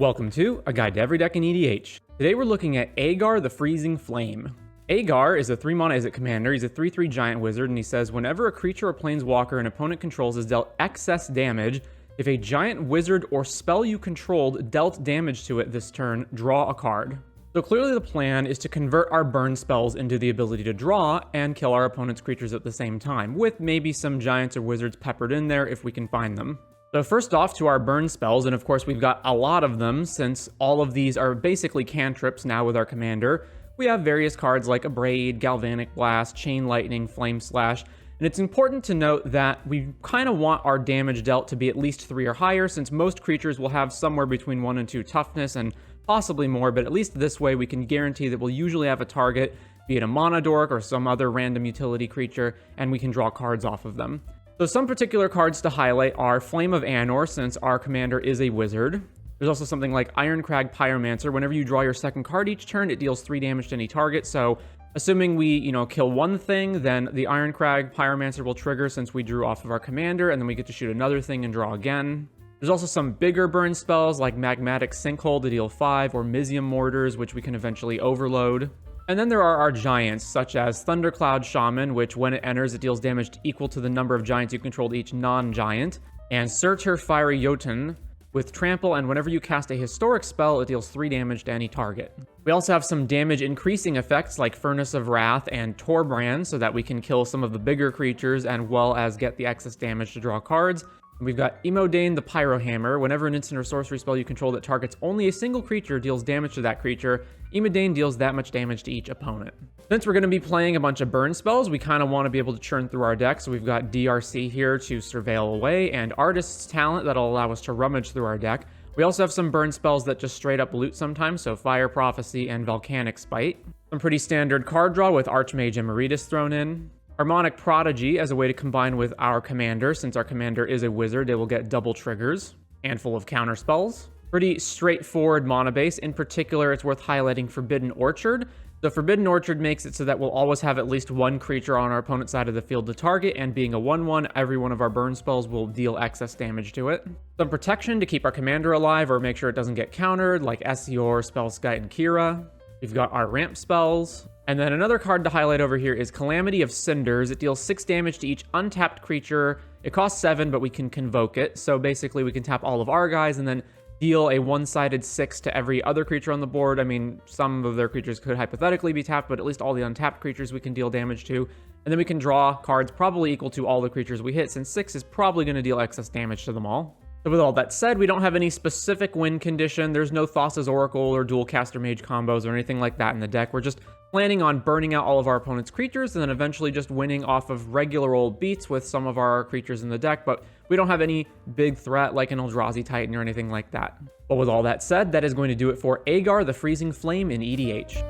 Welcome to A Guide to Every Deck in EDH. Today we're looking at Aegar the Freezing Flame. Aegar is a 3-mana Izzet commander. He's a 3/3 giant wizard, and he says whenever a creature or planeswalker an opponent controls is dealt excess damage, if a giant wizard or spell you controlled dealt damage to it this turn, draw a card. So clearly the plan is to convert our burn spells into the ability to draw and kill our opponent's creatures at the same time, with maybe some giants or wizards peppered in there if we can find them. So first off, to our burn spells, and of course we've got a lot of them since all of these are basically cantrips now with our commander. We have various cards like Abrade, Galvanic Blast, Chain Lightning, Flame Slash, and it's important to note that we kind of want our damage dealt to be at least 3 or higher, since most creatures will have somewhere between 1 and 2 toughness and possibly more, but at least this way we can guarantee that we'll usually have a target, be it a mana dork or some other random utility creature, and we can draw cards off of them. So some particular cards to highlight are Flame of Anor, since our commander is a wizard. There's also something like Ironcrag Pyromancer. Whenever you draw your second card each turn, it deals 3 damage to any target. So assuming we, kill one thing, then the Ironcrag Pyromancer will trigger since we drew off of our commander, and then we get to shoot another thing and draw again. There's also some bigger burn spells like Magmatic Sinkhole to deal 5, or Mizzium Mortars, which we can eventually overload. And then there are our giants, such as Thundercloud Shaman, which when it enters, it deals damage equal to the number of giants you controlled each non-giant, and Surtur Fiery Jotun with Trample, and whenever you cast a historic spell, it deals 3 damage to any target. We also have some damage increasing effects like Furnace of Wrath and Torbrand, so that we can kill some of the bigger creatures and well as get the excess damage to draw cards. We've got Emodane the Pyrohammer. Whenever an instant or sorcery spell you control that targets only a single creature deals damage to that creature, Emodane deals that much damage to each opponent. Since we're going to be playing a bunch of burn spells, we kind of want to be able to churn through our deck, so we've got DRC here to surveil away, and Artist's Talent that'll allow us to rummage through our deck. We also have some burn spells that just straight up loot sometimes, so Fire Prophecy and Volcanic Spite. Some pretty standard card draw with Archmage Emeritus thrown in. Harmonic Prodigy as a way to combine with our commander. Since our commander is a wizard, it will get double triggers and full of counter spells. Pretty straightforward mana base. In particular, it's worth highlighting Forbidden Orchard. The Forbidden Orchard makes it so that we'll always have at least one creature on our opponent's side of the field to target, and being a 1/1, every one of our burn spells will deal excess damage to it. Some protection to keep our commander alive or make sure it doesn't get countered, like Essior, Spellskite, and Kira. We've got our ramp spells. And then another card to highlight over here is Calamity of Cinders. It deals 6 damage to each untapped creature. It costs 7, but we can convoke it. So basically we can tap all of our guys and then deal a one-sided 6 to every other creature on the board. I mean, some of their creatures could hypothetically be tapped, but at least all the untapped creatures we can deal damage to. And then we can draw cards probably equal to all the creatures we hit, since 6 is probably going to deal excess damage to them all. So with all that said, we don't have any specific win condition. There's no Thassa's Oracle or Dual Caster Mage combos or anything like that in the deck. We're just planning on burning out all of our opponent's creatures and then eventually just winning off of regular old beats with some of our creatures in the deck, but we don't have any big threat like an Eldrazi Titan or anything like that. But with all that said, that is going to do it for Aegar the Freezing Flame in EDH.